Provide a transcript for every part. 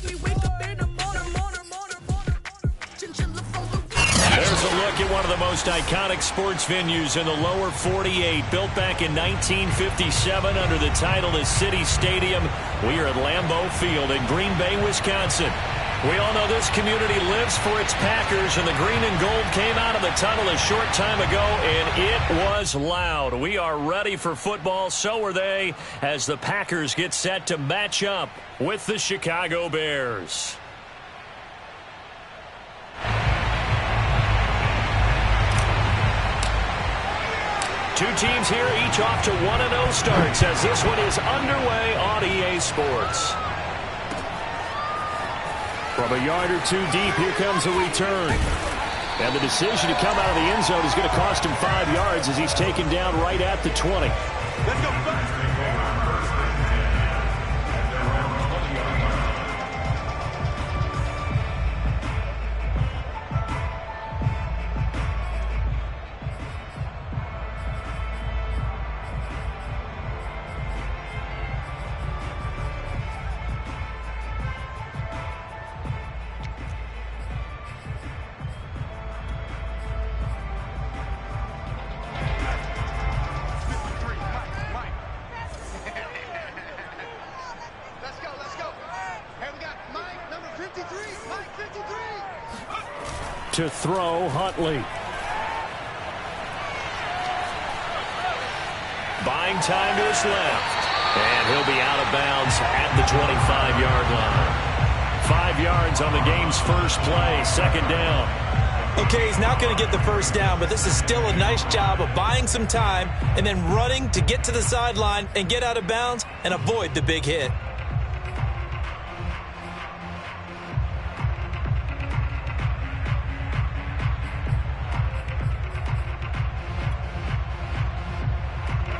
There's a look at one of the most iconic sports venues in the lower 48. Built back in 1957 under the title of City Stadium. We are at Lambeau Field in Green Bay, Wisconsin. We all know this community lives for its Packers, and the green and gold came out of the tunnel a short time ago, and it was loud. We are ready for football, so are they, as the Packers get set to match up with the Chicago Bears. Two teams here, each off to 1-0 starts as this one is underway on EA Sports. From a yard or two deep, here comes a return. And the decision to come out of the end zone is going to cost him 5 yards as he's taken down right at the 20. Let's go. To throw, Huntley. Buying time to his left. And he'll be out of bounds at the 25-yard line. 5 yards on the game's first play, second down. Okay, he's not going to get the first down, but this is still a nice job of buying some time and then running to get to the sideline and get out of bounds and avoid the big hit.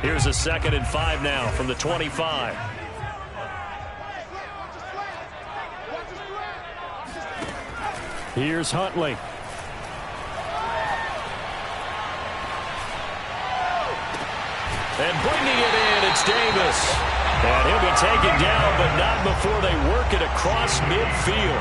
Here's a 2nd and 5 now from the 25. Here's Huntley. And bringing it in, it's Davis. And he'll be taken down, but not before they work it across midfield.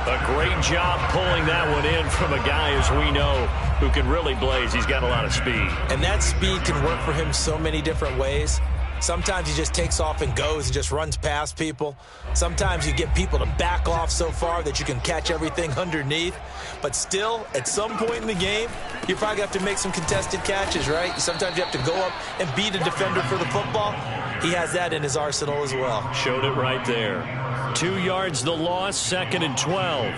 A great job pulling that one in from a guy, as we know, who can really blaze. He's got a lot of speed. And that speed can work for him so many different ways. Sometimes he just takes off and goes and just runs past people. Sometimes you get people to back off so far that you can catch everything underneath. But still, at some point in the game, you probably have to make some contested catches, right? Sometimes you have to go up and beat a defender for the football. He has that in his arsenal as well. Showed it right there. 2 yards the loss, 2nd and 12.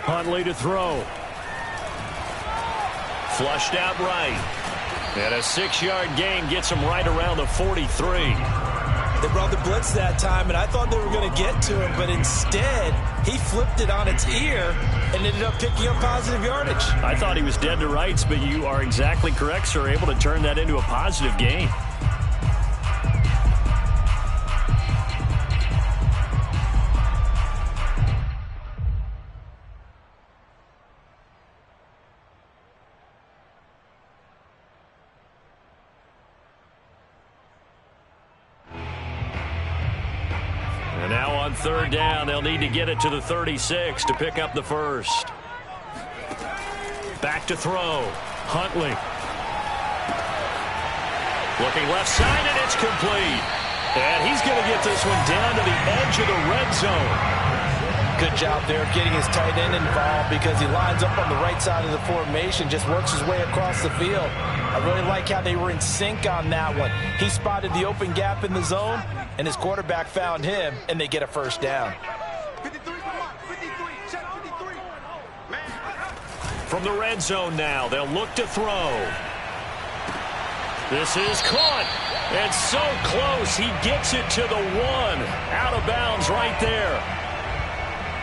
Huntley to throw. Flushed out right. And a 6-yard gain gets him right around the 43. They brought the blitz that time, and I thought they were going to get to him, but instead, he flipped it on its ear and ended up picking up positive yardage. I thought he was dead to rights, but you are exactly correct, sir. Able to turn that into a positive gain. And now on 3rd down, they'll need to get it to the 36 to pick up the first. Back to throw. Huntley. Looking left side, and it's complete. And he's going to get this one down to the edge of the red zone. Good job there of getting his tight end involved because he lines up on the right side of the formation, just works his way across the field. I really like how they were in sync on that one. He spotted the open gap in the zone, and his quarterback found him, and they get a first down. From the red zone now, they'll look to throw. This is caught, and so close. He gets it to the 1. Out of bounds right there.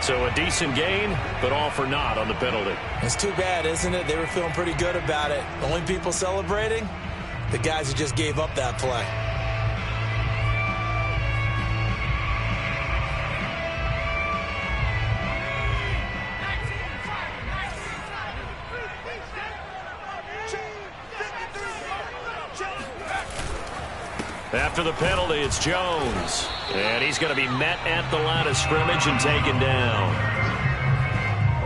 So a decent gain, but all for naught on the penalty. It's too bad, isn't it? They were feeling pretty good about it. Only people celebrating, the guys who just gave up that play. After the penalty, it's Jones. And he's going to be met at the line of scrimmage and taken down.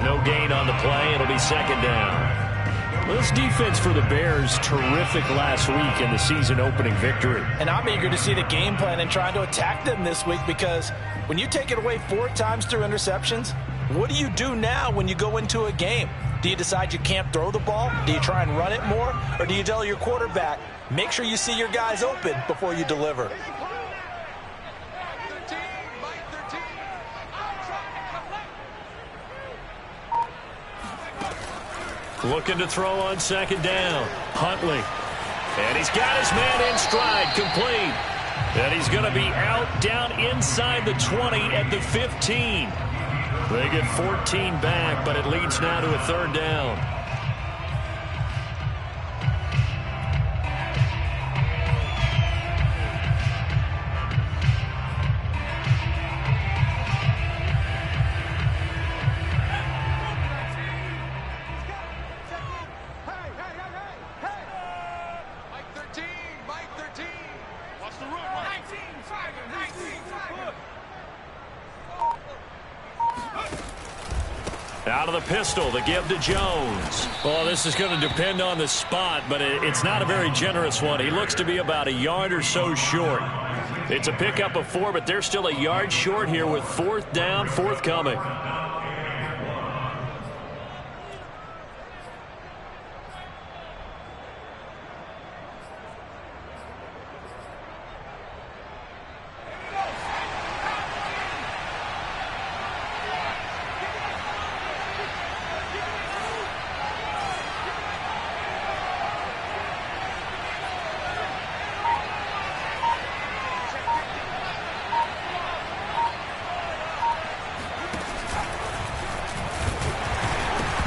No gain on the play. It'll be second down. Well, this defense for the Bears, terrific last week in the season-opening victory. And I'm eager to see the game plan and trying to attack them this week, because when you take it away 4 times through interceptions, what do you do now when you go into a game? Do you decide you can't throw the ball? Do you try and run it more? Or do you tell your quarterback, make sure you see your guys open before you deliver? Looking to throw on second down. Huntley. And he's got his man in stride, complete. And he's going to be out down inside the 20 at the 15. They get 14 back, but it leads now to a third down. Out of the pistol, the give to Jones. Well, this is going to depend on the spot, but it's not a very generous one. He looks to be about a yard or so short. It's a pickup of 4, but they're still a yard short here with 4th down, forthcoming.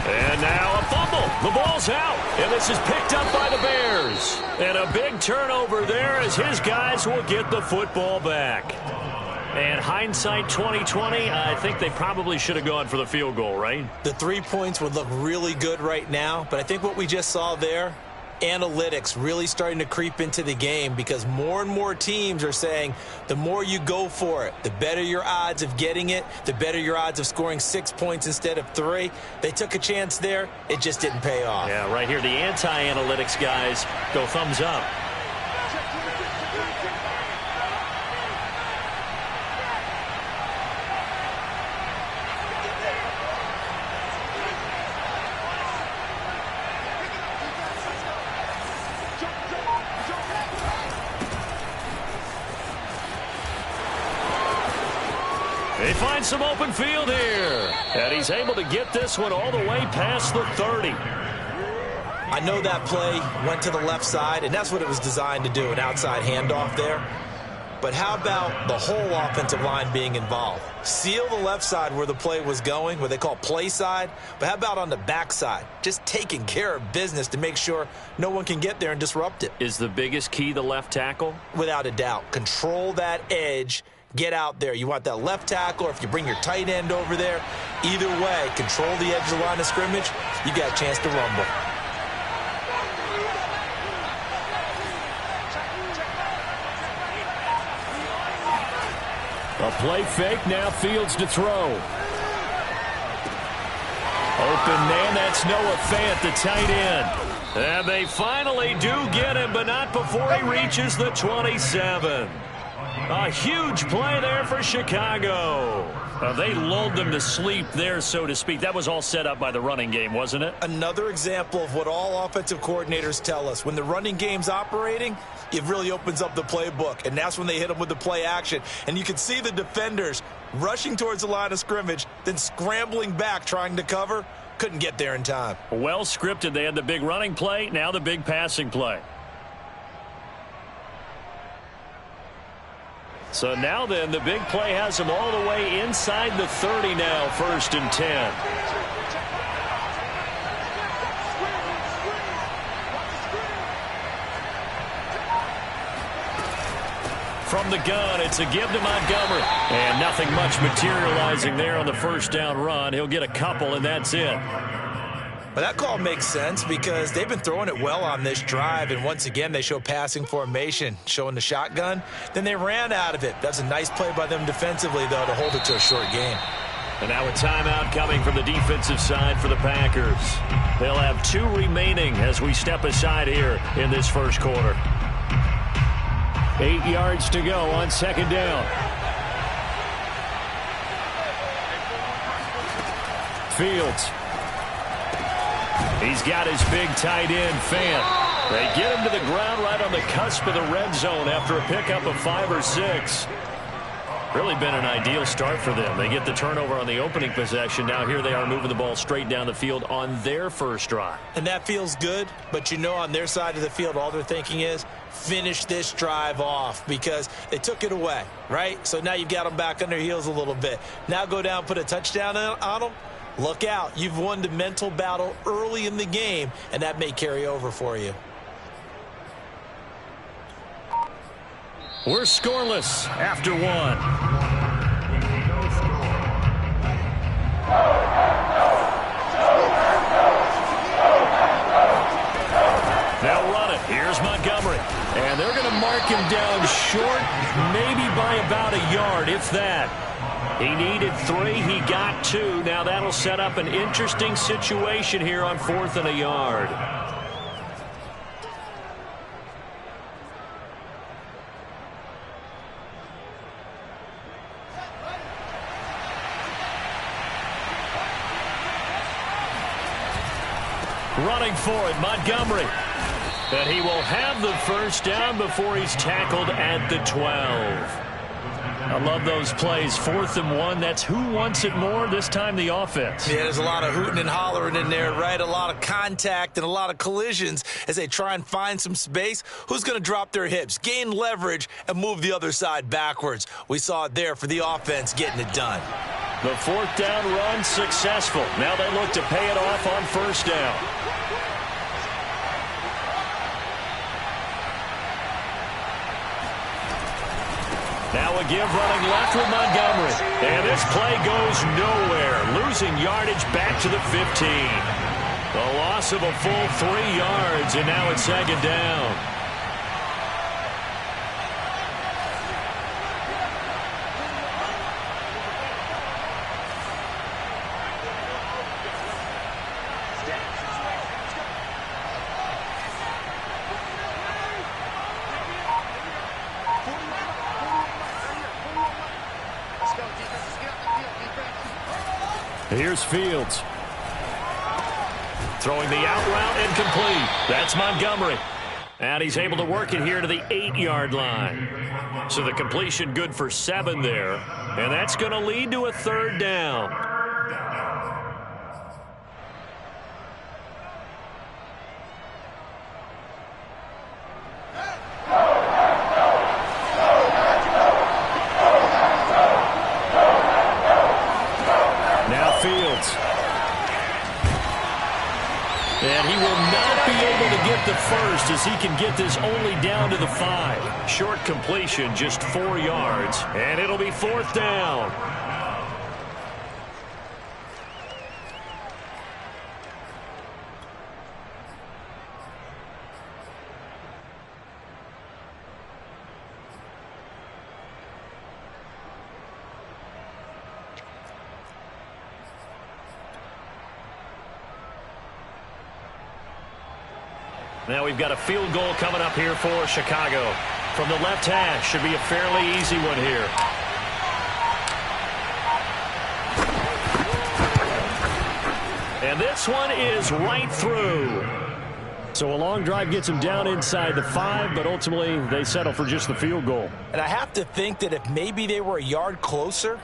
And now a fumble. The ball's out, and this is picked up by the Bears. And a big turnover there as his guys will get the football back. And hindsight 2020, I think they probably should have gone for the field goal, right? The 3 points would look really good right now, but I think what we just saw there, analytics really starting to creep into the game, because more and more teams are saying the more you go for it, the better your odds of getting it, the better your odds of scoring 6 points instead of 3. They took a chance there. It just didn't pay off. Yeah, right here, the anti-analytics guys go thumbs up. They find some open field here. And he's able to get this one all the way past the 30. I know that play went to the left side, and that's what it was designed to do, an outside handoff there. But how about the whole offensive line being involved? Seal the left side where the play was going, what they call play side. But how about on the back side? Just taking care of business to make sure no one can get there and disrupt it. Is the biggest key the left tackle? Without a doubt. Control that edge. Get out there. You want that left tackle, or if you bring your tight end over there, either way, control the edge of the line of scrimmage, you got a chance to rumble. A play fake, now Fields to throw. Open man, that's Noah Fant, the tight end. And they finally do get him, but not before he reaches the 27. A huge play there for Chicago. They lulled them to sleep there, so to speak. That was all set up by the running game, wasn't it? Another example of what all offensive coordinators tell us. When the running game's operating, it really opens up the playbook, and that's when they hit them with the play action. And you can see the defenders rushing towards the line of scrimmage, then scrambling back trying to cover. Couldn't get there in time. Well scripted. They had the big running play, now the big passing play. So now then, the big play has them all the way inside the 30 now, 1st and 10. From the gun, it's a give to Montgomery. And nothing much materializing there on the 1st down run. He'll get a couple, and that's it. Well, that call makes sense because they've been throwing it well on this drive, and once again, they show passing formation, showing the shotgun. Then they ran out of it. That's a nice play by them defensively, though, to hold it to a short game. And now a timeout coming from the defensive side for the Packers. They'll have 2 remaining as we step aside here in this first quarter. 8 yards to go on second down. Fields. He's got his big tight end, Fant. They get him to the ground right on the cusp of the red zone after a pickup of 5 or 6. Really been an ideal start for them. They get the turnover on the opening possession. Now here they are moving the ball straight down the field on their first drive. And that feels good, but you know on their side of the field all they're thinking is finish this drive off because they took it away, right? So now you've got them back on their heels a little bit. Now go down, put a touchdown on them. Look out. You've won the mental battle early in the game, and that may carry over for you. We're scoreless after 1. They'll run it. Here's Montgomery. And they're going to mark him down short, maybe by about a yard, if that. He needed 3. He got 2. Now that'll set up an interesting situation here on 4th and a yard. Running for it, Montgomery. And he will have the first down before he's tackled at the 12. I love those plays. 4th and 1. That's who wants it more, this time the offense. Yeah, there's a lot of hooting and hollering in there, right? A lot of contact and a lot of collisions as they try and find some space. Who's going to drop their hips, gain leverage, and move the other side backwards? We saw it there for the offense getting it done. The 4th down run successful. Now they look to pay it off on first down. Now a give running left with Montgomery. And this play goes nowhere. Losing yardage back to the 15. The loss of a full 3 yards, and now it's second down. Here's Fields. Throwing the out route and complete. That's Montgomery. And he's able to work it here to the 8-yard line. So the completion good for 7 there. And that's going to lead to a 3rd down. And he will not be able to get the first as he can get this only down to the 5. Short completion, just 4 yards. And it'll be 4th down. Now we've got a field goal coming up here for Chicago. From the left hash, should be a fairly easy one here. And this one is right through. So a long drive gets them down inside the 5, but ultimately they settle for just the field goal. And I have to think that if maybe they were a yard closer,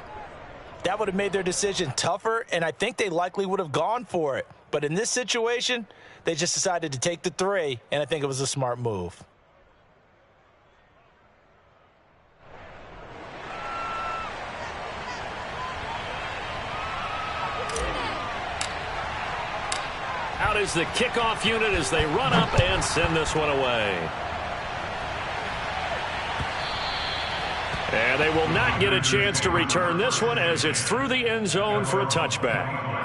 that would have made their decision tougher, and I think they likely would have gone for it. But in this situation, they just decided to take the 3, and I think it was a smart move. Out is the kickoff unit as they run up and send this one away. And they will not get a chance to return this one as it's through the end zone for a touchback.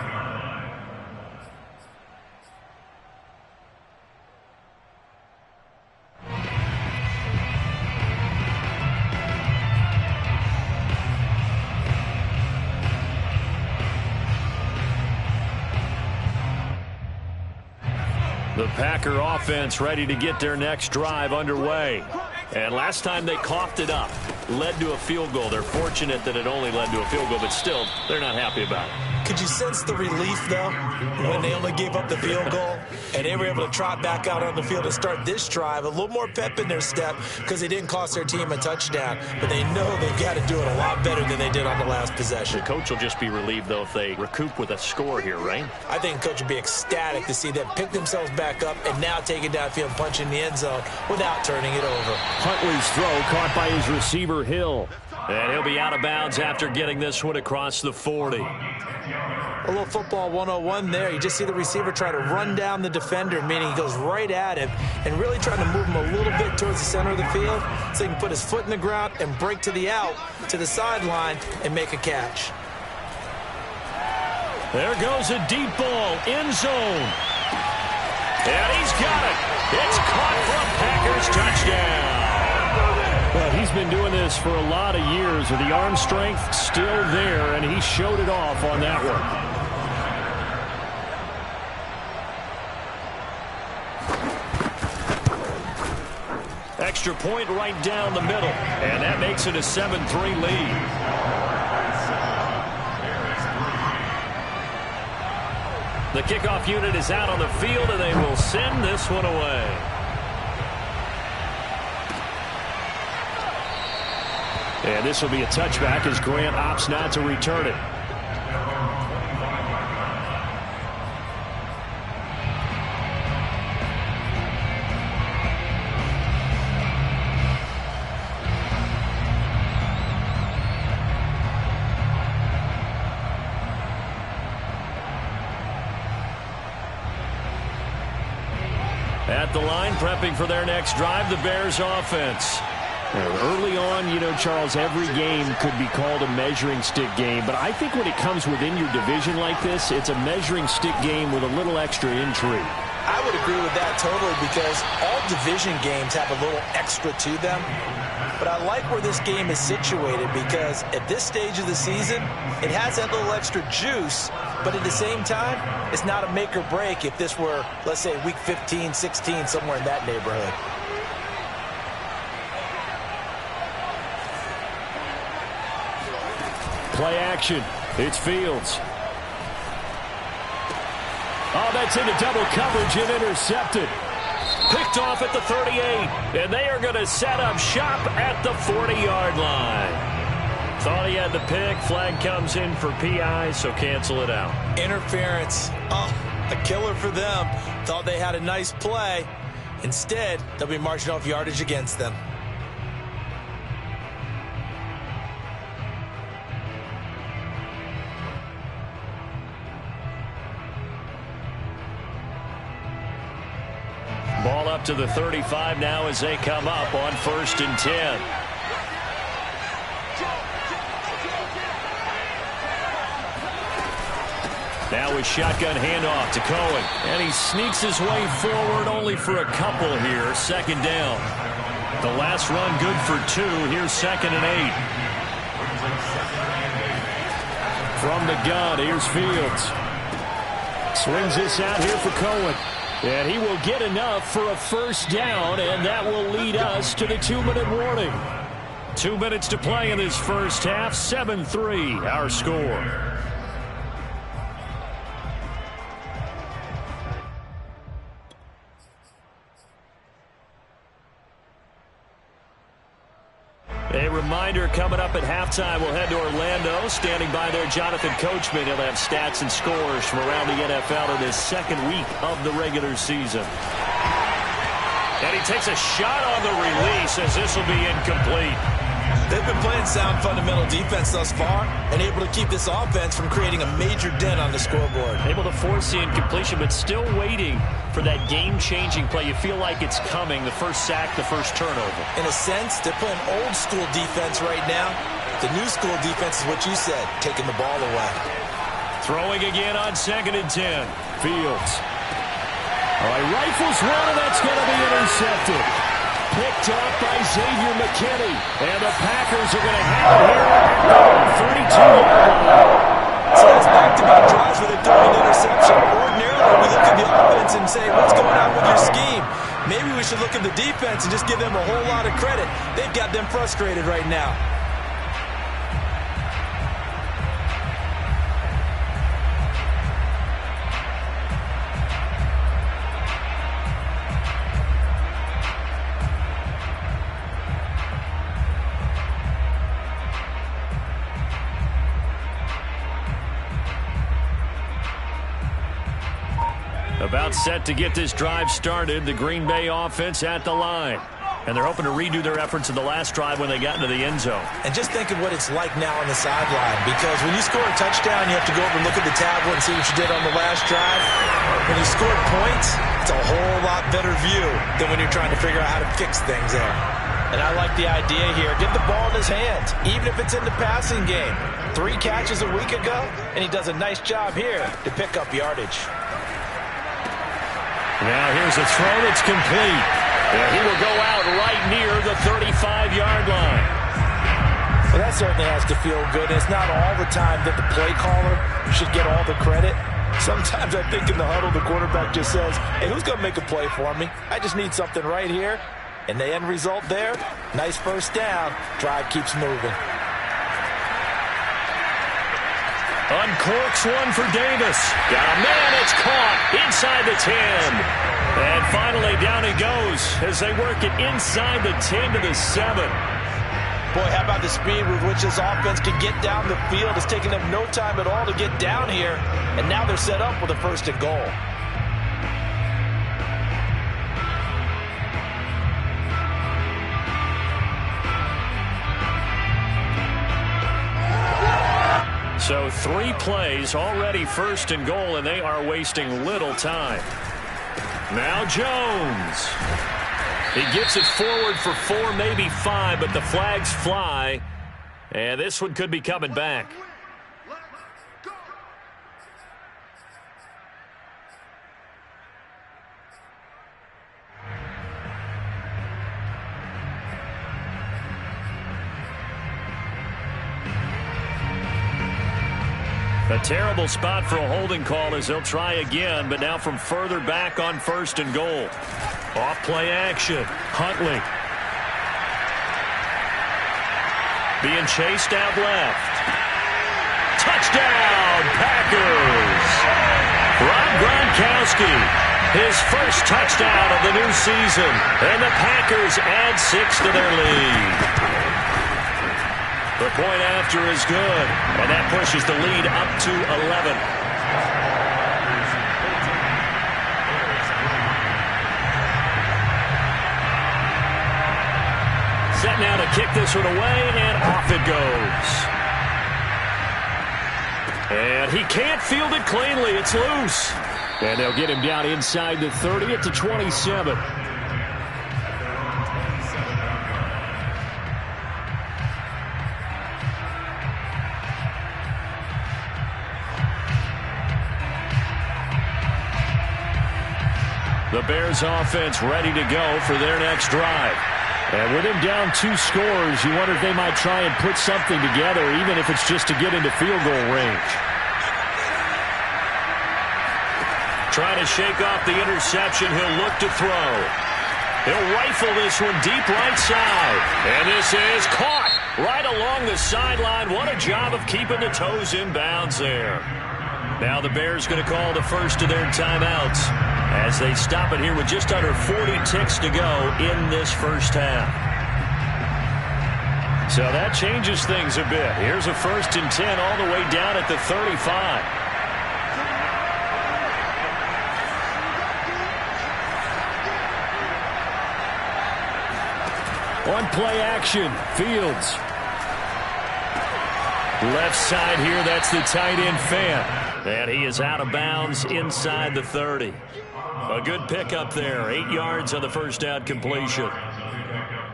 The Packer offense ready to get their next drive underway. And last time they coughed it up, led to a field goal. They're fortunate that it only led to a field goal, but still, they're not happy about it. Could you sense the relief, though, when they only gave up the field goal and they were able to trot back out on the field and start this drive? A little more pep in their step because they didn't cost their team a touchdown, but they know they've got to do it a lot better than they did on the last possession. The coach will just be relieved, though, if they recoup with a score here, right? I think the coach would be ecstatic to see them pick themselves back up and now take it downfield and punch in the end zone without turning it over. Huntley's throw caught by his receiver, Hill. And he'll be out of bounds after getting this one across the 40. A little football 101 there. You just see the receiver try to run down the defender, meaning he goes right at him and really trying to move him a little bit towards the center of the field so he can put his foot in the ground and break to the out, to the sideline, and make a catch. There goes a deep ball, end zone. And he's got it. It's caught for a Packers touchdown. Well, he's been doing this for a lot of years with the arm strength still there, and he showed it off on that one. Extra point right down the middle, and that makes it a 7-3 lead. The kickoff unit is out on the field, and they will send this one away. And this will be a touchback as Grant opts not to return it. At the line, prepping for their next drive, the Bears offense. Early on, you know, Charles, every game could be called a measuring stick game. But I think when it comes within your division like this, it's a measuring stick game with a little extra intrigue. I would agree with that totally because all division games have a little extra to them. But I like where this game is situated because at this stage of the season, it has that little extra juice. But at the same time, it's not a make or break if this were, let's say, week 15, 16, somewhere in that neighborhood. Play action. It's Fields. Oh, that's into double coverage and intercepted. Picked off at the 38. And they are going to set up shop at the 40-yard line. Thought he had the pick. Flag comes in for PI, so cancel it out. Interference. Oh, a killer for them. Thought they had a nice play. Instead, they'll be marching off yardage against them. Ball up to the 35 now as they come up on 1st and 10. Now a shotgun handoff to Cohen. And he sneaks his way forward only for a couple here. 2nd down. The last run good for 2. Here's 2nd and 8. From the gun, here's Fields. Swings this out here for Cohen. And he will get enough for a 1st down, and that will lead us to the 2-minute warning. 2 minutes to play in this first half. 7-3, our score. A reminder coming up at halftime, we'll head to Orlando. Standing by there, Jonathan Coachman. He'll have stats and scores from around the NFL in his 2nd week of the regular season. And he takes a shot on the release as this will be incomplete. They've been playing sound fundamental defense thus far and able to keep this offense from creating a major dent on the scoreboard. Able to force the incompletion, but still waiting for that game-changing play. You feel like it's coming, the first sack, the first turnover. In a sense, they're playing old-school defense right now. The new school defense is what you said, taking the ball away. Throwing again on 2nd and 10. Fields. All right, rifles one, and that's going to be intercepted. Picked off by Xavier McKinney. And the Packers are going to have it here at the 32-yard line. So it's back-to-back drives where they're throwing an interception. Ordinarily, we look at the offense and say, what's going on with your scheme? Maybe we should look at the defense and just give them a whole lot of credit. They've got them frustrated right now. About set to get this drive started, the Green Bay offense at the line. And they're hoping to redo their efforts in the last drive when they got into the end zone. And just think of what it's like now on the sideline, because when you score a touchdown, you have to go over and look at the tablet and see what you did on the last drive. When you scored points, it's a whole lot better view than when you're trying to figure out how to fix things there. And I like the idea here. Get the ball in his hands, even if it's in the passing game. 3 catches a week ago, and he does a nice job here to pick up yardage. Now here's a throw that's complete. And he will go out right near the 35-yard line. Well, that certainly has to feel good. It's not all the time that the play caller should get all the credit. Sometimes I think in the huddle, the quarterback just says, hey, who's going to make a play for me? I just need something right here. And the end result there, nice first down. Drive keeps moving. Uncorks one for Davis. Got a man, it's caught inside the 10. And finally down he goes as they work it inside the 10 to the 7. Boy, how about the speed with which this offense can get down the field? It's taken them no time at all to get down here. And now they're set up with a 1st and goal. So 3 plays, already 1st and goal, and they are wasting little time. Now Jones. He gets it forward for 4, maybe 5, but the flags fly. And this one could be coming back. A terrible spot for a holding call as they'll try again, but now from further back on 1st and goal. Off play action. Huntley. Being chased out left. Touchdown, Packers! Rob Gronkowski, his first touchdown of the new season, and the Packers add 6 to their lead. The point after is good, and that pushes the lead up to 11. Set now to kick this one away, and off it goes. And he can't field it cleanly. It's loose. And they'll get him down inside the 30 at the 27. The Bears offense ready to go for their next drive. And with him down 2 scores, you wonder if they might try and put something together, even if it's just to get into field goal range. Trying to shake off the interception. He'll look to throw. He'll rifle this one deep right side. And this is caught right along the sideline. What a job of keeping the toes in bounds there. Now the Bears going to call the first of their timeouts as they stop it here with just under 40 ticks to go in this first half. So that changes things a bit. Here's a 1st and 10 all the way down at the 35. On play action, Fields. Left side here, that's the tight end Fant. And he is out of bounds inside the 30. A good pickup there. 8 yards on the first down completion.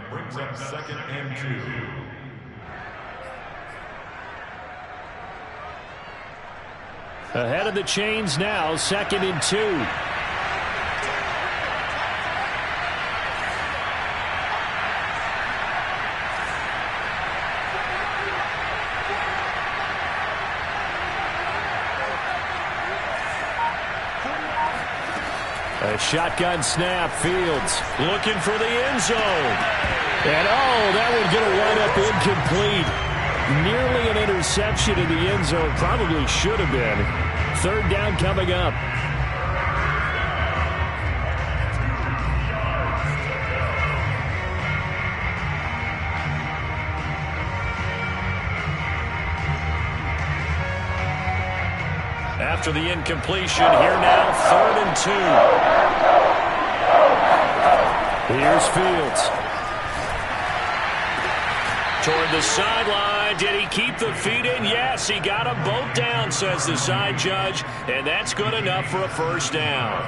Brings up 2nd and 2. Ahead of the chains now, 2nd and 2. A shotgun snap. Fields looking for the end zone. And, that would get a wind-up incomplete. Nearly an interception in the end zone. Probably should have been. Third down coming up. After the incompletion, here now, 3rd and 2. Here's Fields. Toward the sideline. Did he keep the feet in? Yes, he got them both down, says the side judge. And that's good enough for a first down.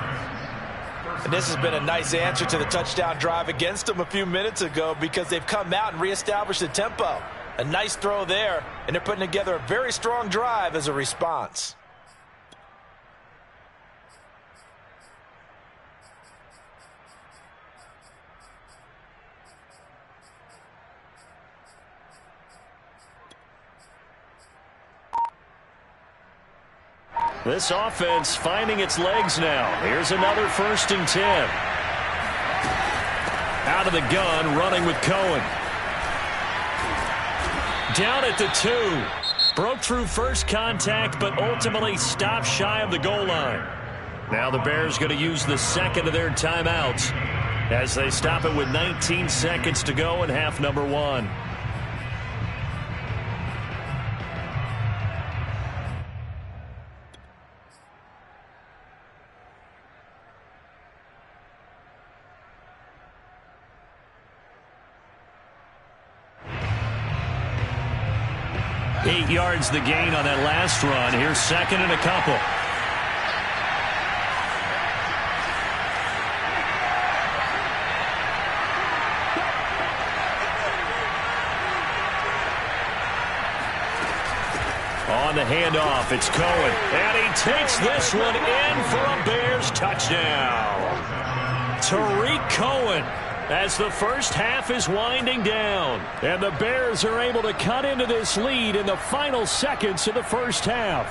And this has been a nice answer to the touchdown drive against them a few minutes ago because they've come out and reestablished the tempo. A nice throw there, and they're putting together a very strong drive as a response. This offense finding its legs now. Here's another 1st and 10. Out of the gun, running with Cohen. Down at the 2. Broke through first contact, but ultimately stopped shy of the goal line. Now the Bears going to use the second of their timeouts as they stop it with 19 seconds to go in half number 1. Yards the gain on that last run. Here's 2nd and a couple. On the handoff, it's Cohen. And he takes this one in for a Bears touchdown. Tariq Cohen, as the first half is winding down. And the Bears are able to cut into this lead in the final seconds of the first half.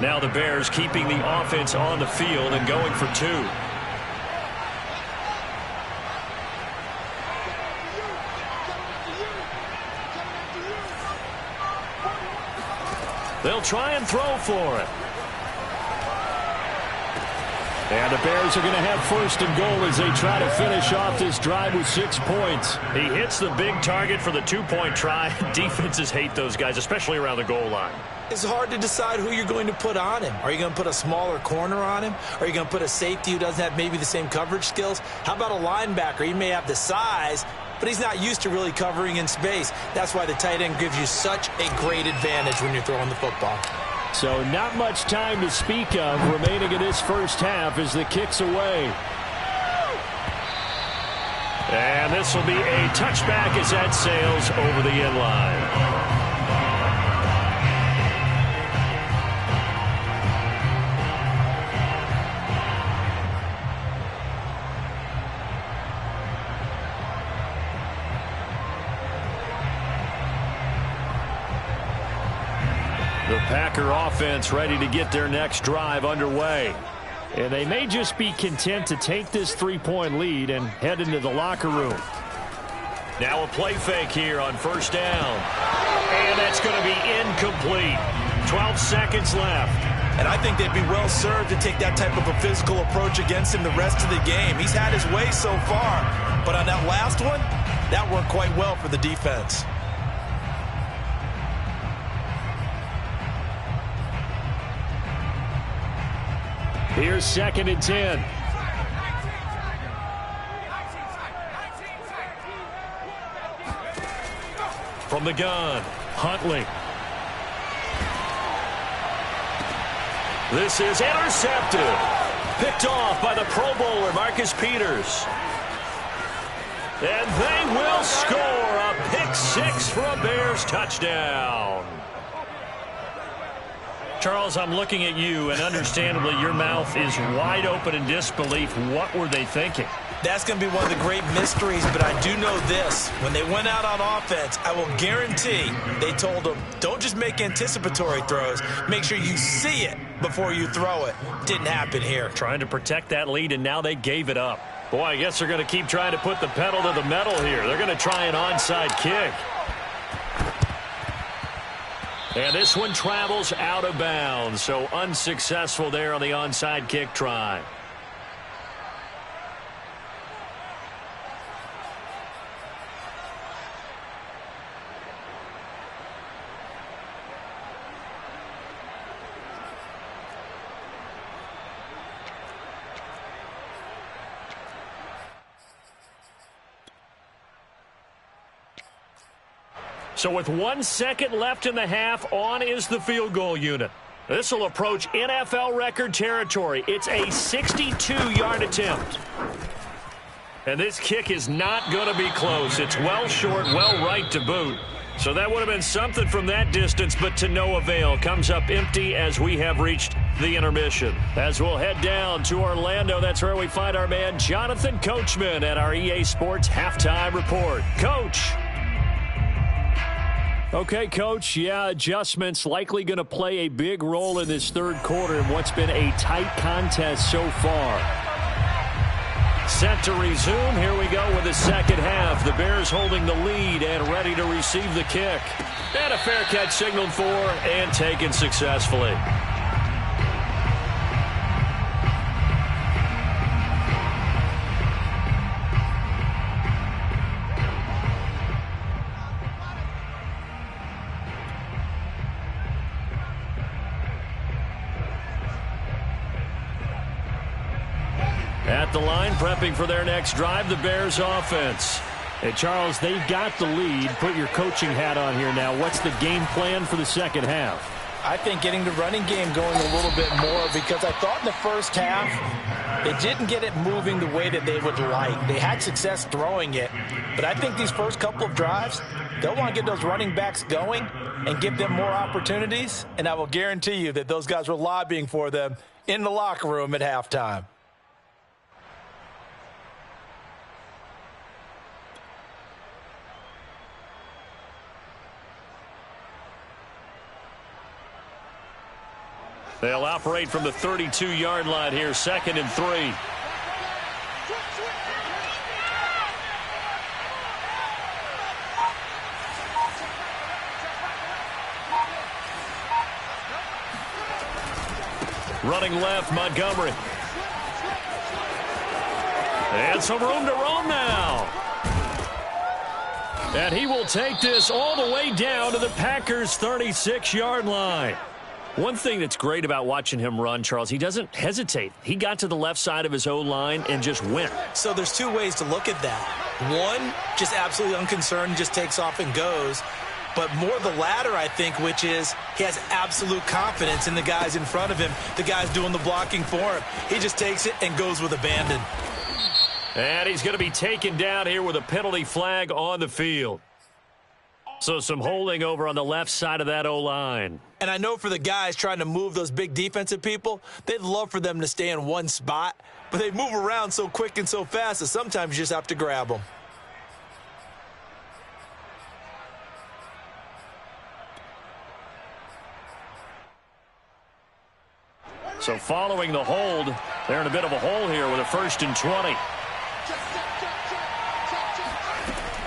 Now the Bears keeping the offense on the field and going for 2. They'll try and throw for it. And the Bears are going to have 1st and goal as they try to finish off this drive with 6 points. He hits the big target for the 2-point try. Defenses hate those guys, especially around the goal line. It's hard to decide who you're going to put on him. Are you going to put a smaller corner on him? Are you going to put a safety who doesn't have maybe the same coverage skills? How about a linebacker? He may have the size, but he's not used to really covering in space. That's why the tight end gives you such a great advantage when you're throwing the football. So not much time to speak of remaining in this first half as the kick's away. And this will be a touchback as that sails over the end line. The Packer offense ready to get their next drive underway. And they may just be content to take this 3-point lead and head into the locker room. Now a play fake here on 1st down. And that's going to be incomplete. 12 seconds left. And I think they'd be well served to take that type of a physical approach against him the rest of the game. He's had his way so far. But on that last one, that worked quite well for the defense. Here's 2nd and 10. From the gun, Huntley. This is intercepted. Picked off by the Pro Bowler, Marcus Peters. And they will score a pick 6 for a Bears touchdown. Charles, I'm looking at you, and understandably your mouth is wide open in disbelief. What were they thinking? That's going to be one of the great mysteries, but I do know this. When they went out on offense, I will guarantee they told them, don't just make anticipatory throws. Make sure you see it before you throw it. Didn't happen here. Trying to protect that lead, and now they gave it up. Boy, I guess they're going to keep trying to put the pedal to the metal here. They're going to try an onside kick. And this one travels out of bounds, so unsuccessful there on the onside kick try. So with 1 second left in the half, on is the field goal unit. This will approach NFL record territory. It's a 62-yard attempt. And this kick is not going to be close. It's well short, well right to boot. So that would have been something from that distance, but to no avail. Comes up empty as we have reached the intermission. As we'll head down to Orlando, that's where we find our man Jonathan Coachman at our EA Sports Halftime Report. Coach. Okay, Coach, adjustments likely going to play a big role in this third quarter in what's been a tight contest so far. Set to resume. Here we go with the second half. The Bears holding the lead and ready to receive the kick. And a fair catch signaled for and taken successfully. At the line, prepping for their next drive, the Bears offense. And Charles, they've got the lead. Put your coaching hat on here now. What's the game plan for the second half? I think getting the running game going a little bit more, because I thought in the first half they didn't get it moving the way that they would like. They had success throwing it, but I think these first couple of drives, they'll want to get those running backs going and give them more opportunities, and I will guarantee you that those guys were lobbying for them in the locker room at halftime. They'll operate from the 32-yard line here, 2nd and 3. Running left, Montgomery. And some room to roam now. And he will take this all the way down to the Packers' 36-yard line. One thing that's great about watching him run, Charles, he doesn't hesitate. He got to the left side of his O-line and just went. So there's two ways to look at that. One, just absolutely unconcerned, just takes off and goes. But more the latter, I think, which is he has absolute confidence in the guys in front of him, the guys doing the blocking for him. He just takes it and goes with abandon. And he's going to be taken down here with a penalty flag on the field. So some holding over on the left side of that O-line. And I know for the guys trying to move those big defensive people, they'd love for them to stay in one spot, but they move around so quick and so fast that sometimes you just have to grab them. So following the hold, they're in a bit of a hole here with a 1st and 20.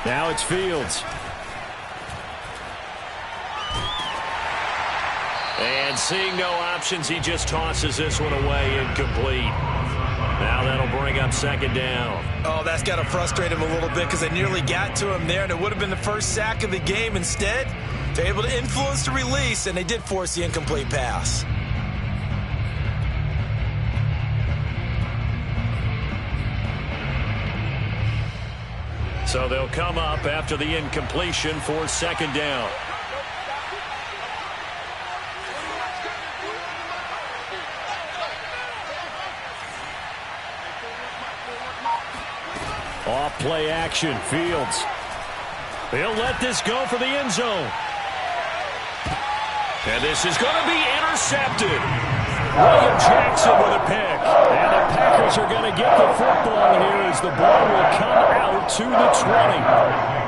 Now it's Fields. And seeing no options, he just tosses this one away, incomplete. Now that'll bring up 2nd down. Oh, that's got to frustrate him a little bit because they nearly got to him there, and it would have been the first sack of the game. Instead, they're able to influence the release, and they did force the incomplete pass. So they'll come up after the incompletion for 2nd down. Off play action, Fields. He'll let this go for the end zone. And this is going to be intercepted. William Jackson with a pick. And the Packers are going to get the football here as the ball will come out to the 20.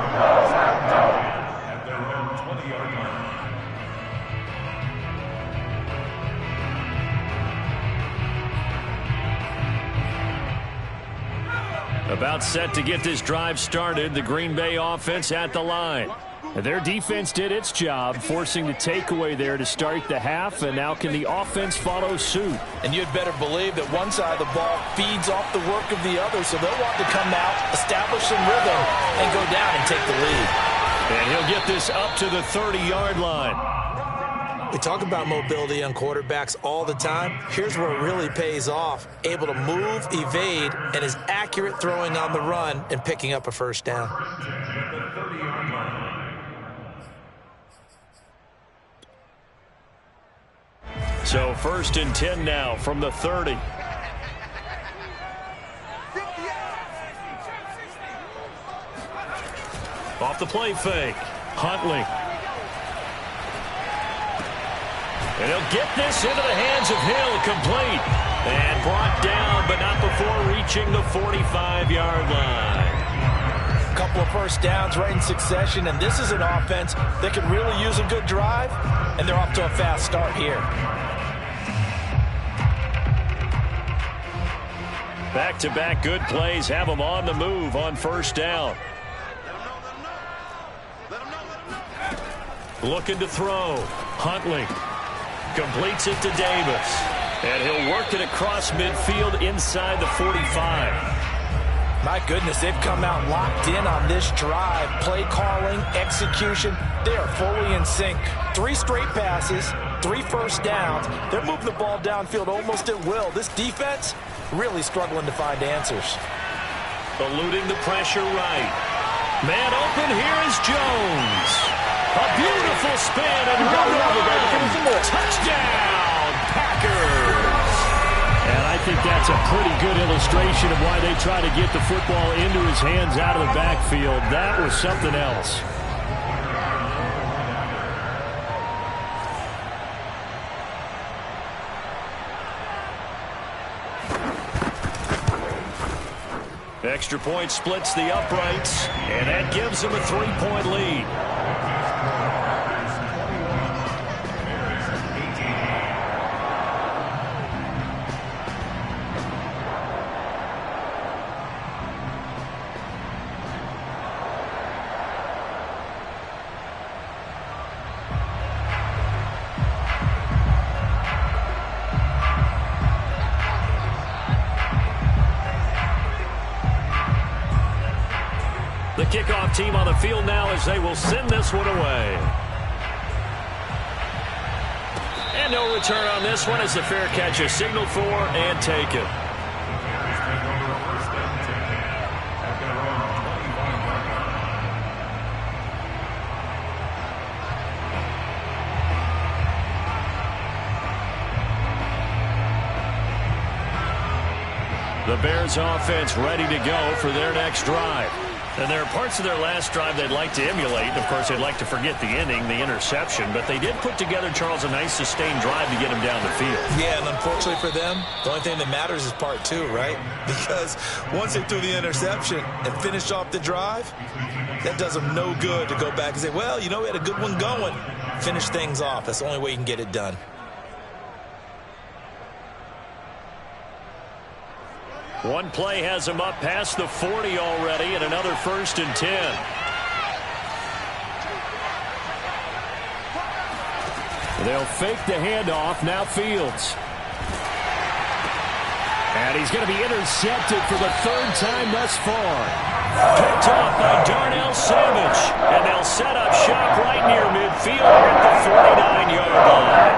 About set to get this drive started, the Green Bay offense at the line. Their defense did its job, forcing the takeaway there to start the half, and now can the offense follow suit? And you'd better believe that one side of the ball feeds off the work of the other, so they'll want to come out, establish some rhythm, and go down and take the lead. And he'll get this up to the 30-yard line. We talk about mobility on quarterbacks all the time. Here's where it really pays off. Able to move, evade, and is accurate throwing on the run and picking up a first down. So 1st and 10 now from the 30. Off the play fake. Huntley. And he'll get this into the hands of Hill, complete. And brought down, but not before reaching the 45-yard line. A couple of first downs right in succession, and this is an offense that could really use a good drive, and they're off to a fast start here. Back-to-back good plays have them on the move on first down. Looking to throw. Huntley. Completes it to Davis. And he'll work it across midfield inside the 45. My goodness, they've come out locked in on this drive. Play calling, execution, they are fully in sync. 3 straight passes, 3 first downs. They're moving the ball downfield almost at will. This defense really struggling to find answers. Eluding the pressure right. Man open, here is Jones. A beautiful spin and run. Touchdown, Packers. And I think that's a pretty good illustration of why they try to get the football into his hands out of the backfield. That was something else. Extra point splits the uprights, and that gives them a 3-point lead. The kickoff team on the field now as they will send this one away. And no return on this one as the fair catch is signaled for and taken. The Bears offense ready to go for their next drive. And there are parts of their last drive they'd like to emulate. Of course, they'd like to forget the inning, the interception. But they did put together, Charles, a nice sustained drive to get him down the field. Yeah, and unfortunately for them, the only thing that matters is part 2, right? Because once they threw the interception and finished off the drive, that does them no good to go back and say, well, you know, we had a good one going. Finish things off. That's the only way you can get it done. One play has him up past the 40 already, and another 1st and 10. They'll fake the handoff. Now Fields. And he's going to be intercepted for the 3rd time thus far. Picked up by Darnell Savage. And they'll set up shop right near midfield at the 49-yard line.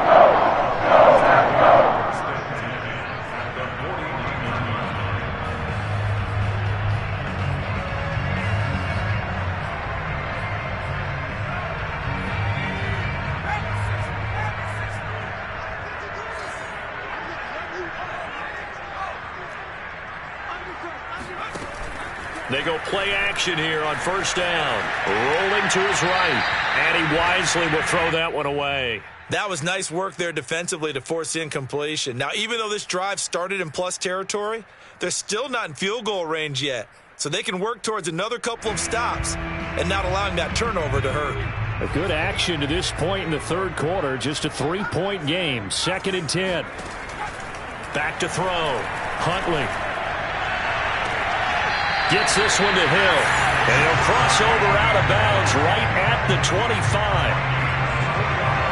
They go play action here on first down. Rolling to his right. And he wisely will throw that one away. That was nice work there defensively to force the incompletion. Now, even though this drive started in plus territory, they're still not in field goal range yet. So they can work towards another couple of stops and not allowing that turnover to hurt. A good action to this point in the third quarter. Just a 3-point game. 2nd and 10. Back to throw. Huntley. Gets this one to Hill. And he'll cross over out of bounds right at the 25.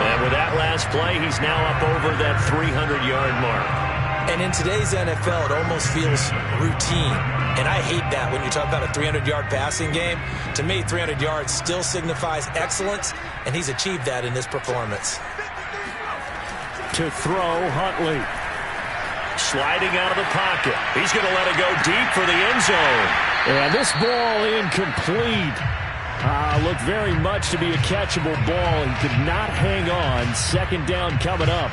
And with that last play, he's now up over that 300-yard mark. And in today's NFL, it almost feels routine. And I hate that when you talk about a 300-yard passing game. To me, 300 yards still signifies excellence, and he's achieved that in this performance. To throw, Huntley. Sliding out of the pocket. He's going to let it go deep for the end zone. And this ball incomplete. Looked very much to be a catchable ball. He could not hang on. 2nd down coming up.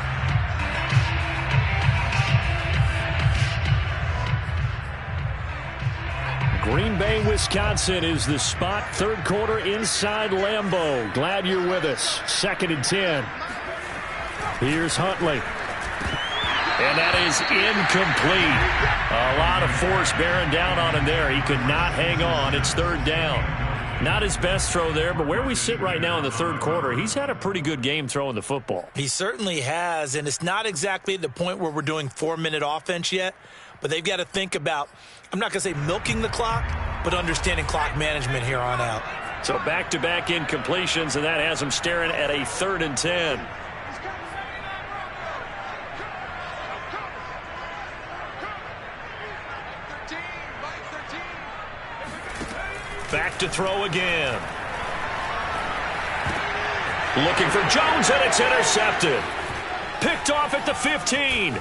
Green Bay, Wisconsin is the spot. Third quarter inside Lambeau. Glad you're with us. 2nd and 10. Here's Huntley. And that is incomplete. A lot of force bearing down on him there. He could not hang on. It's 3rd down. Not his best throw there, but where we sit right now in the third quarter, he's had a pretty good game throwing the football. He certainly has, and it's not exactly the point where we're doing 4-minute offense yet, but they've got to think about, I'm not going to say milking the clock, but understanding clock management here on out. So back-to-back incompletions, and that has him staring at a 3rd and 10. Back to throw again. Looking for Jones, and it's intercepted. Picked off at the 15.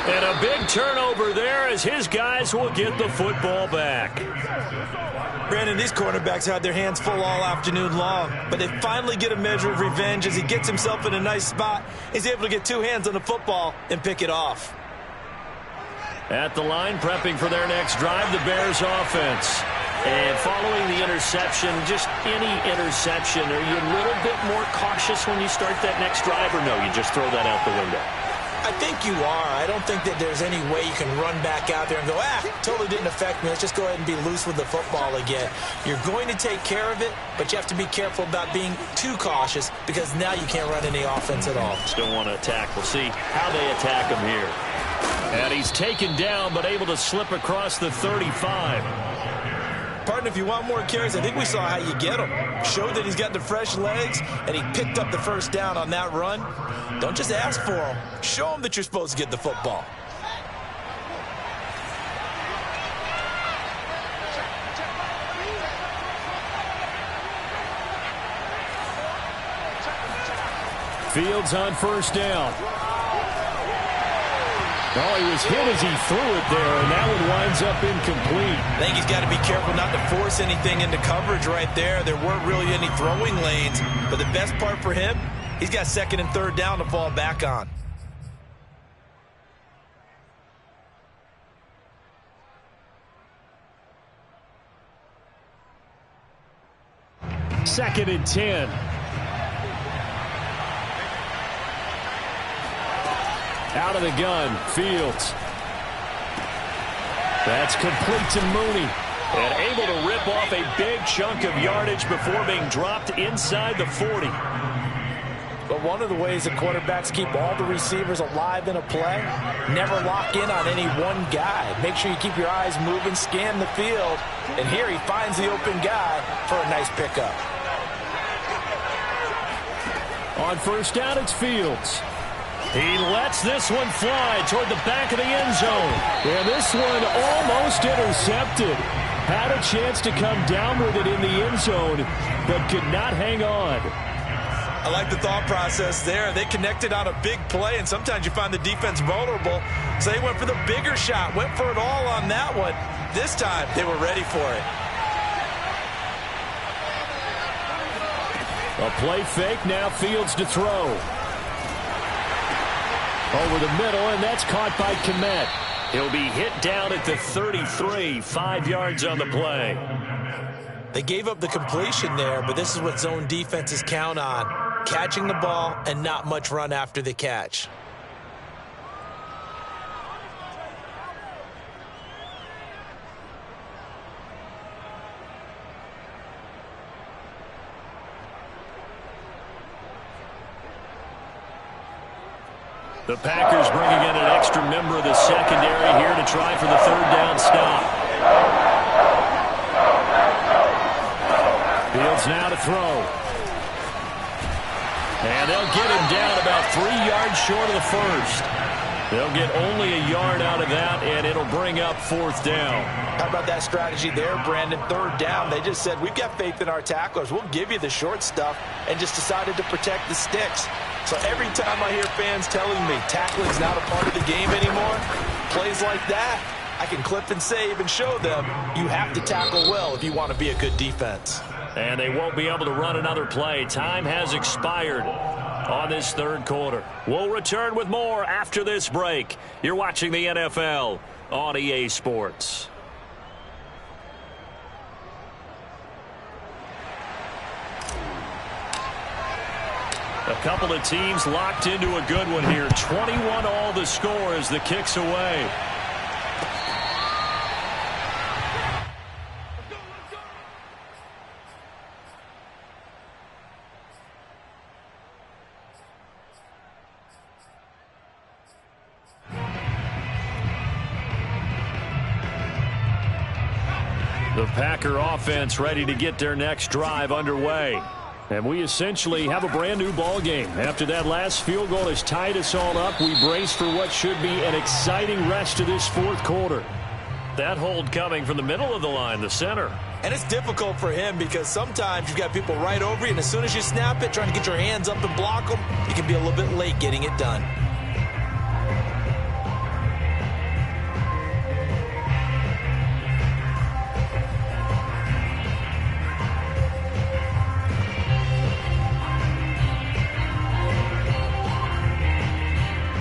And a big turnover there as his guys will get the football back. Brandon, these cornerbacks had their hands full all afternoon long, but they finally get a measure of revenge as he gets himself in a nice spot. He's able to get 2 hands on the football and pick it off. At the line, prepping for their next drive, the Bears offense. And following the interception, just any interception, are you a little bit more cautious when you start that next drive, or no, you just throw that out the window? I think you are. I don't think that there's any way you can run back out there and go, totally didn't affect me. Let's just go ahead and be loose with the football again. You're going to take care of it, but you have to be careful about being too cautious because now you can't run any offense at all. Still want to attack. We'll see how they attack him here. And he's taken down, but able to slip across the 35. Partner, if you want more carries, I think we saw how you get him. Showed that he's got the fresh legs, and he picked up the first down on that run. Don't just ask for him. Show him that you're supposed to get the football. Fields on first down. Oh, he was hit as he threw it there, and that one winds up incomplete. I think he's got to be careful not to force anything into coverage right there. There weren't really any throwing lanes, but the best part for him, he's got 2nd and 3rd down to fall back on. Second and 10. Out of the gun, Fields. That's complete to Mooney. And able to rip off a big chunk of yardage before being dropped inside the 40. But one of the ways that quarterbacks keep all the receivers alive in a play, never lock in on any one guy. Make sure you keep your eyes moving, scan the field. And here he finds the open guy for a nice pickup. On first down, it's Fields. He lets this one fly toward the back of the end zone. And this one almost intercepted. Had a chance to come down with it in the end zone, but could not hang on. I like the thought process there. They connected on a big play, and sometimes you find the defense vulnerable. So they went for the bigger shot, went for it all on that one. This time, they were ready for it. A play fake, now Fields to throw. Over the middle, and that's caught by Kmet. He'll be hit down at the 33, 5 yards on the play. They gave up the completion there, but this is what zone defenses count on. catching the ball and not much run after the catch. The Packers bringing in an extra member of the secondary here to try for the third down stop. Fields now to throw. And they'll get him down about 3 yards short of the first. They'll get only a yard out of that, and it'll bring up fourth down. How about that strategy there, Brandon? Third down, they just said, we've got faith in our tacklers. We'll give you the short stuff, and just decided to protect the sticks. So every time I hear fans telling me tackling's not a part of the game anymore, plays like that, I can clip and save and show them you have to tackle well if you want to be a good defense. And they won't be able to run another play. Time has expired on this third quarter. We'll return with more after this break. You're watching the NFL on EA Sports. A couple of teams locked into a good one here. 21 all the score as the kick's away. The Packer offense ready to get their next drive underway. And we essentially have a brand new ball game. After that last field goal has tied us all up, we brace for what should be an exciting rest of this fourth quarter. That hold coming from the middle of the line, the center. And it's difficult for him because sometimes you've got people right over you, and as soon as you snap it, trying to get your hands up and block them, you can be a little bit late getting it done.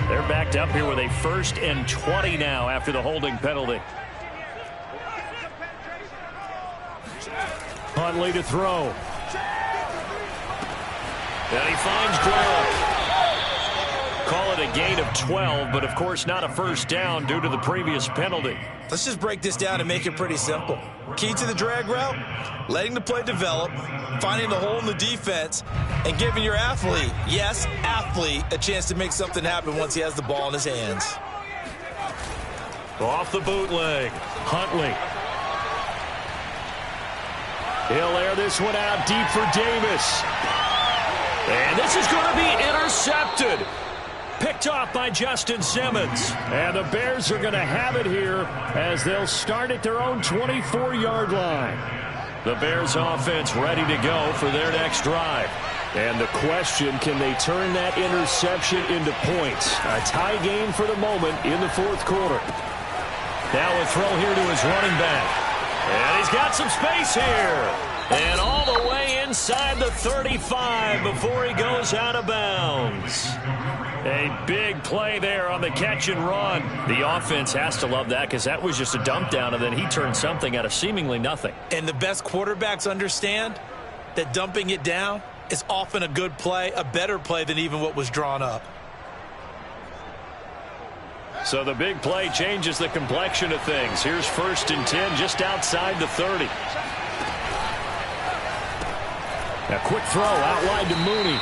They're backed up here with a 1st and 20 now after the holding penalty. Huntley to throw. And he finds Guerra. Call it a gain of 12, but of course not a first down due to the previous penalty. Let's just break this down and make it pretty simple. Key to the drag route, letting the play develop, finding the hole in the defense, and giving your athlete, yes, athlete, a chance to make something happen once he has the ball in his hands. Off the bootleg, Huntley. He'll air this one out deep for Davis. And this is going to be intercepted. Picked off by Justin Simmons. And the Bears are going to have it here as they'll start at their own 24-yard line. The Bears offense ready to go for their next drive. And the question, can they turn that interception into points? A tie game for the moment in the fourth quarter. Now a throw here to his running back. And he's got some space here. And all the way inside the 35 before he goes out of bounds. A big play there on the catch and run. The offense has to love that because that was just a dump down, and then he turned something out of seemingly nothing. And the best quarterbacks understand that dumping it down is often a good play, a better play than even what was drawn up. So the big play changes the complexion of things. Here's 1st and 10 just outside the 30. A quick throw out wide to Mooney.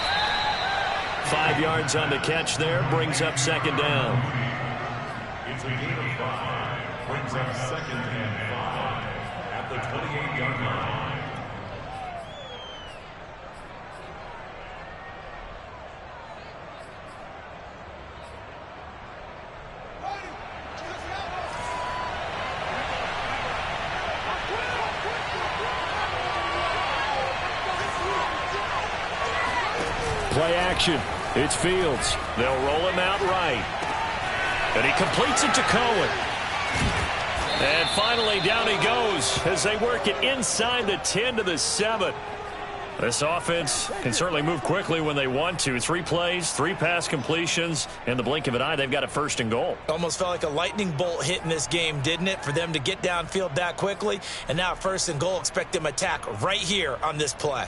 5 yards on the catch there, brings up 2nd down. It's a gain of 5, brings up 2nd and 5 at the 28-yard line. Play action. It's Fields. They'll roll him out right. And he completes it to Cohen. And finally down he goes as they work it inside the 10 to the 7. This offense can certainly move quickly when they want to. 3 plays, 3 pass completions. In the blink of an eye, they've got a 1st and goal. Almost felt like a lightning bolt hit in this game, didn't it? For them to get downfield that quickly. And now 1st and goal, expect them to attack right here on this play.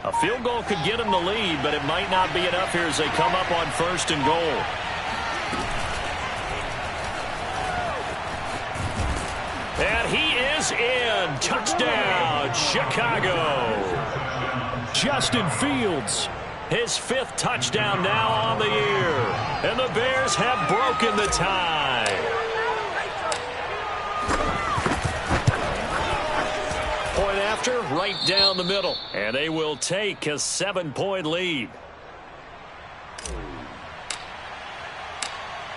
A field goal could get them the lead, but it might not be enough here as they come up on 1st and goal. And he is in. Touchdown, Chicago. Justin Fields, his 5th touchdown now on the year. And the Bears have broken the tie. Point after, right down the middle. And they will take a 7-point lead.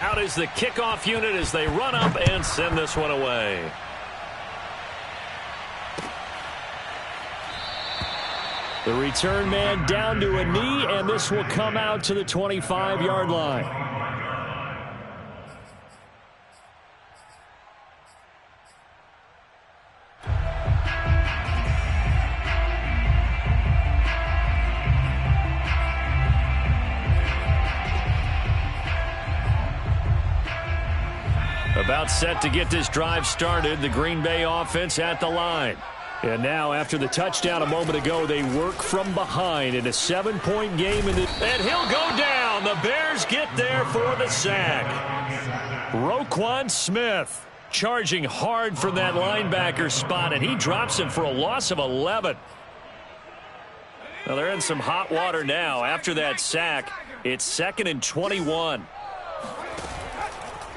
Out is the kickoff unit as they run up and send this one away. The return man down to a knee, and this will come out to the 25-yard line. About set to get this drive started, the Green Bay offense at the line. And now, after the touchdown a moment ago, they work from behind in a 7-point game. And he'll go down. The Bears get there for the sack. Roquan Smith charging hard from that linebacker spot, and he drops him for a loss of 11. Now, they're in some hot water now. After that sack, it's 2nd and 21.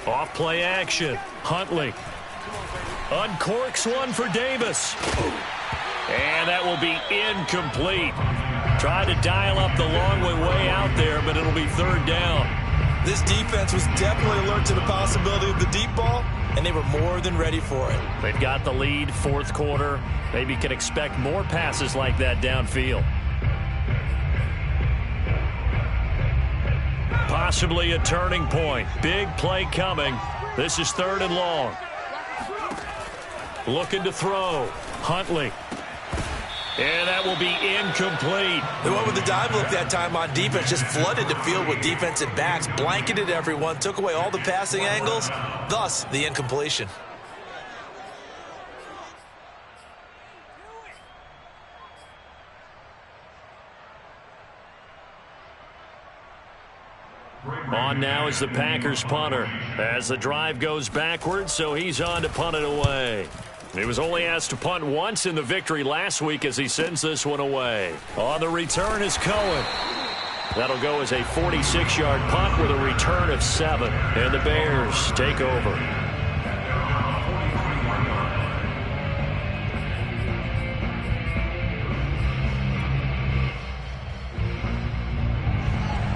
Off play action. Huntley uncorks one for Davis. And that will be incomplete. Tried to dial up the long way out there, but it'll be 3rd down. This defense was definitely alert to the possibility of the deep ball, and they were more than ready for it. They've got the lead, 4th quarter. Maybe can expect more passes like that downfield. Possibly a turning point. Big play coming. This is 3rd and long. Looking to throw. Huntley. And that will be incomplete. They went with the dive look that time on defense. Just flooded the field with defensive backs. Blanketed everyone. Took away all the passing angles. Thus, the incompletion. On now is the Packers punter as the drive goes backwards, so he's on to punt it away. He was only asked to punt once in the victory last week as he sends this one away. On the return is Cohen. That'll go as a 46-yard punt with a return of 7. And the Bears take over.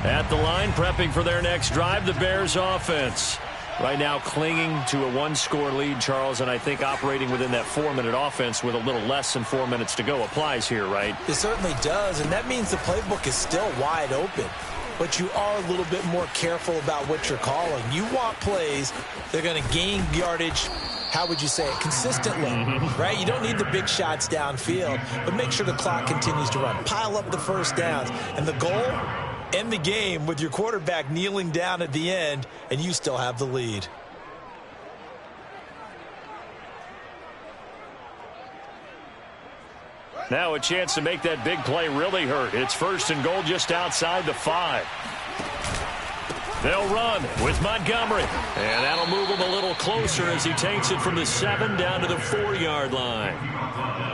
At the line, prepping for their next drive, the Bears offense. Right now clinging to a 1-score lead, Charles, and I think operating within that 4-minute offense with a little less than 4 minutes to go applies here, right? It certainly does, and that means the playbook is still wide open. But you are a little bit more careful about what you're calling. You want plays that are going to gain yardage, how would you say it, consistently, right? You don't need the big shots downfield, but make sure the clock continues to run. Pile up the first downs, and the goal, end the game with your quarterback kneeling down at the end, and you still have the lead. Now a chance to make that big play really hurt. It's 1st and goal just outside the 5. They'll run with Montgomery. And that'll move him a little closer as he takes it from the 7 down to the 4-yard line.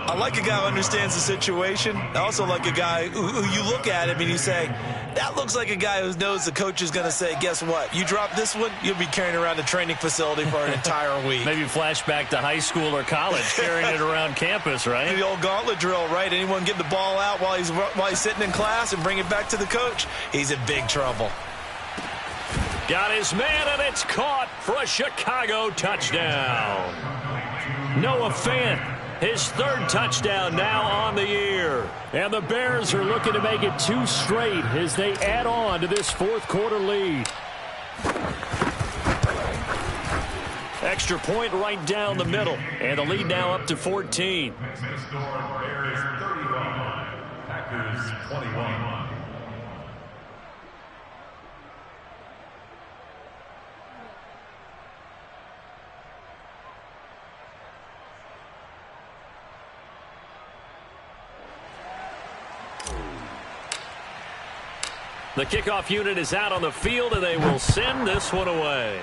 I like a guy who understands the situation. I also like a guy who you look at him and you say, that looks like a guy who knows the coach is going to say, guess what? You drop this one, you'll be carrying around the training facility for an entire week. Maybe flashback to high school or college, carrying it around campus, right? The old gauntlet drill, right? Anyone get the ball out while he's sitting in class and bring it back to the coach, he's in big trouble. Got his man, and it's caught for a Chicago touchdown. Noah Fant, his 3rd touchdown now on the year. And the Bears are looking to make it 2 straight as they add on to this 4th quarter lead. Extra point right down the middle. And the lead now up to 14. Bears 31, Packers 21. The kickoff unit is out on the field, and they will send this one away.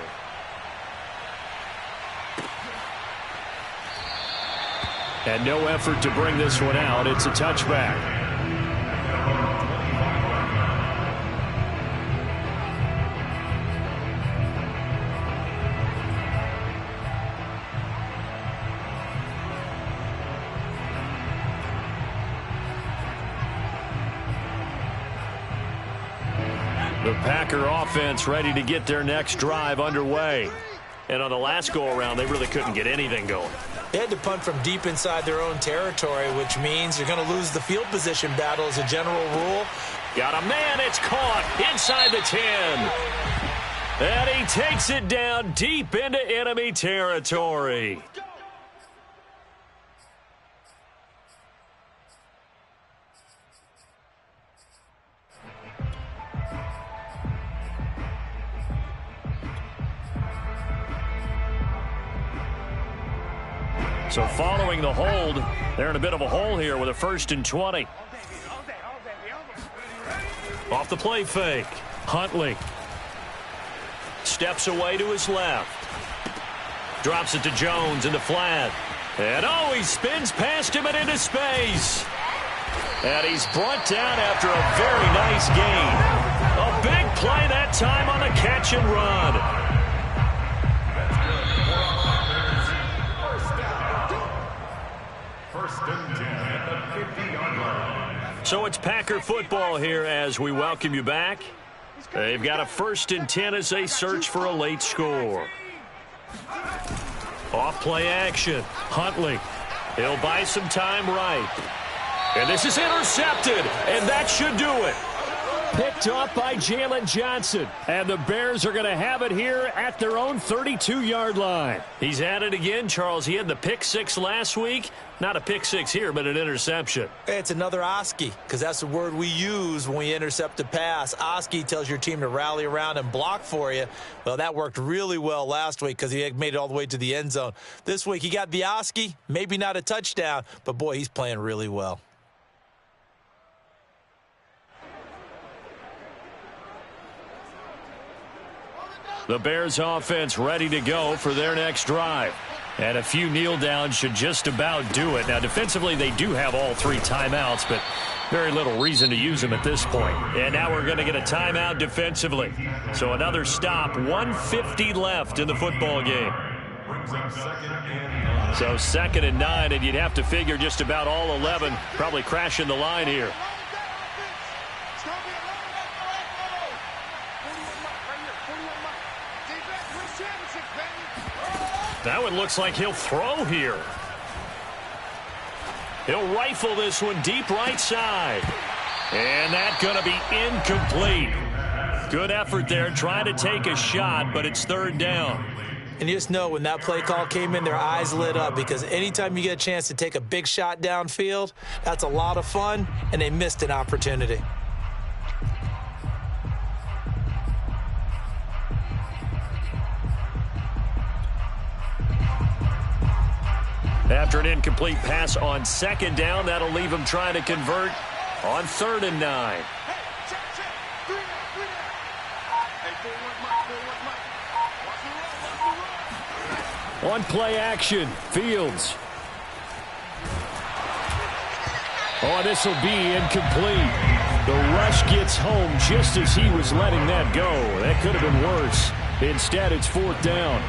And no effort to bring this one out. It's a touchback. The Packer offense ready to get their next drive underway. And on the last go-around, they really couldn't get anything going. They had to punt from deep inside their own territory, which means you're going to lose the field position battle as a general rule. Got a man, it's caught inside the 10. And he takes it down deep into enemy territory. So following the hold, they're in a bit of a hole here with a 1st and 20. Off the play fake. Huntley steps away to his left. Drops it to Jones in the flat. And oh, he spins past him and into space. And he's brought down after a very nice gain. A big play that time on the catch and run. So it's Packer football here as we welcome you back. They've got a 1st and 10 as they search for a late score. Off play action. Huntley. He'll buy some time right. And this is intercepted, and that should do it. Picked off by Jalen Johnson. And the Bears are going to have it here at their own 32-yard line. He's at it again, Charles. He had the pick 6 last week. Not a pick 6 here, but an interception. It's another Oski, because that's the word we use when we intercept a pass. Oski tells your team to rally around and block for you. Well, that worked really well last week because he made it all the way to the end zone. This week, he got the Oski, maybe not a touchdown, but boy, he's playing really well. The Bears offense ready to go for their next drive. And a few kneel downs should just about do it. Now, defensively, they do have all 3 timeouts, but very little reason to use them at this point. And now we're going to get a timeout defensively. So another stop, 1:50 left in the football game. So 2nd and 9, and you'd have to figure just about all 11 probably crashing the line here. That one looks like he'll throw here. He'll rifle this one deep right side. And that's going to be incomplete. Good effort there, trying to take a shot, but it's 3rd down. And you just know when that play call came in, their eyes lit up, because anytime you get a chance to take a big shot downfield, that's a lot of fun, and they missed an opportunity. After an incomplete pass on 2nd down, that'll leave him trying to convert on 3rd and 9. On play action, Fields. Oh, this will be incomplete. The rush gets home just as he was letting that go. That could have been worse. Instead, it's 4th down.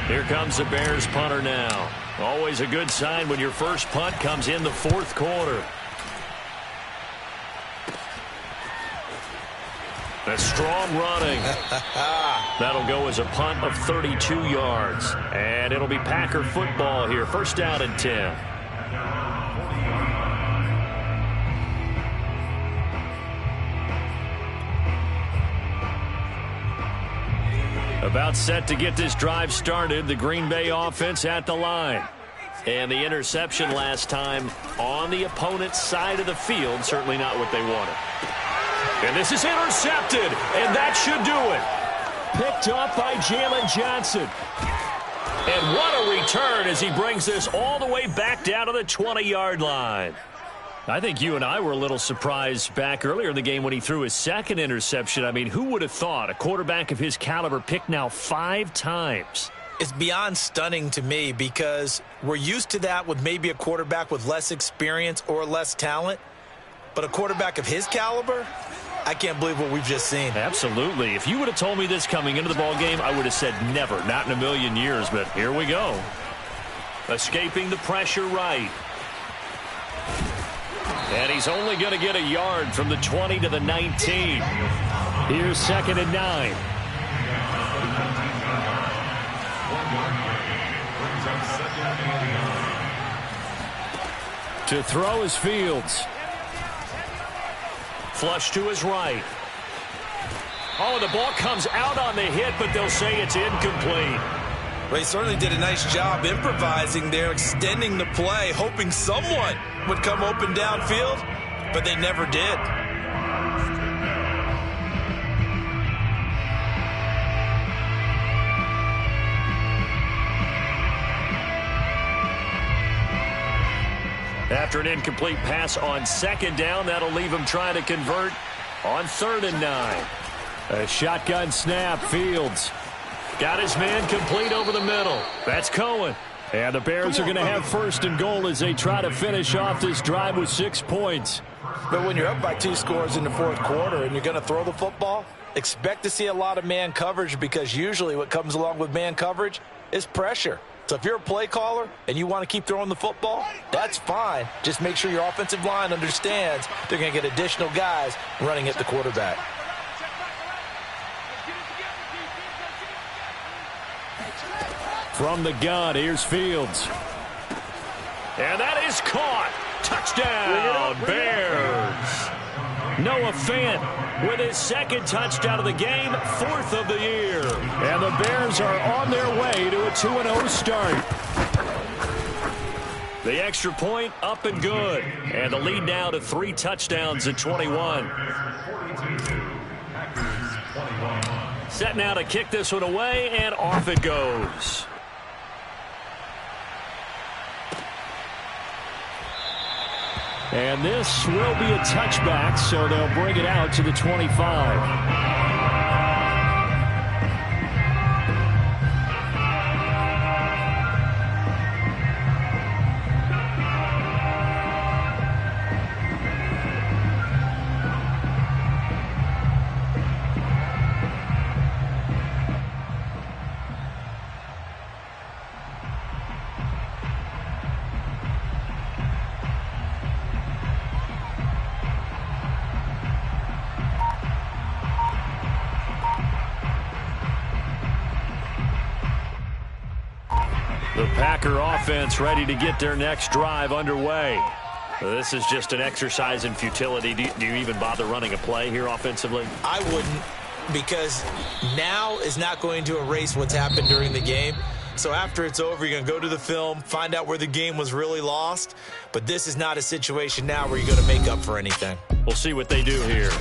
Here comes the Bears punter now. Always a good sign when your first punt comes in the 4th quarter. A strong running. That'll go as a punt of 32 yards. And it'll be Packer football here. 1st down and 10. About set to get this drive started. The Green Bay offense at the line. And the interception last time on the opponent's side of the field. Certainly not what they wanted. And this is intercepted. And that should do it. Picked up by Jalen Johnson. And what a return as he brings this all the way back down to the 20-yard line. I think you and I were a little surprised back earlier in the game when he threw his second interception. I mean, who would have thought a quarterback of his caliber picked now 5 times? It's beyond stunning to me because we're used to that with maybe a quarterback with less experience or less talent. But a quarterback of his caliber, I can't believe what we've just seen. Absolutely. If you would have told me this coming into the ballgame, I would have said never, not in a million years. But here we go. Escaping the pressure right. And he's only going to get a yard from the 20 to the 19. Here's 2nd and 9. To throw is Fields. Flush to his right. Oh, the ball comes out on the hit, but they'll say it's incomplete. Well, he certainly did a nice job improvising there, extending the play, hoping someone would come open downfield, but they never did. After an incomplete pass on 2nd down, that'll leave him trying to convert on 3rd and 9. A shotgun snap, Fields. Got his man complete over the middle. That's Cohen. And the Bears are going to have 1st and goal as they try to finish off this drive with 6 points. But when you're up by 2 scores in the 4th quarter and you're going to throw the football, expect to see a lot of man coverage because usually what comes along with man coverage is pressure. So if you're a play caller and you want to keep throwing the football, that's fine. Just make sure your offensive line understands they're going to get additional guys running at the quarterback. From the gun, here's Fields. And that is caught. Touchdown, Bears. Noah Fant with his 2nd touchdown of the game, 4th of the year. And the Bears are on their way to a 2-0 start. The extra point up and good. And the lead now to 3 touchdowns at 21. Set now to kick this one away, and off it goes. And this will be a touchback, so they'll bring it out to the 25. The Packer offense ready to get their next drive underway. This is just an exercise in futility. Do you even bother running a play here offensively? I wouldn't, because now is not going to erase what's happened during the game. So after it's over, you're going to go to the film, find out where the game was really lost. But this is not a situation now where you're going to make up for anything. We'll see what they do here.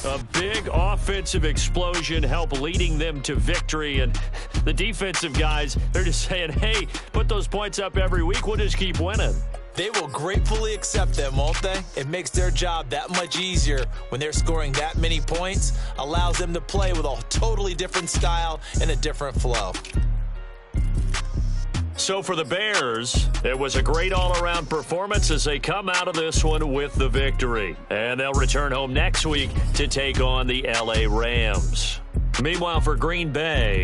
A big offensive explosion helped leading them to victory. And the defensive guys, they're just saying, hey, put those points up every week. We'll just keep winning. They will gratefully accept them, won't they? It makes their job that much easier when they're scoring that many points. Allows them to play with a totally different style and a different flow. So for the Bears, it was a great all-around performance as they come out of this one with the victory. And they'll return home next week to take on the LA Rams. Meanwhile, for Green Bay,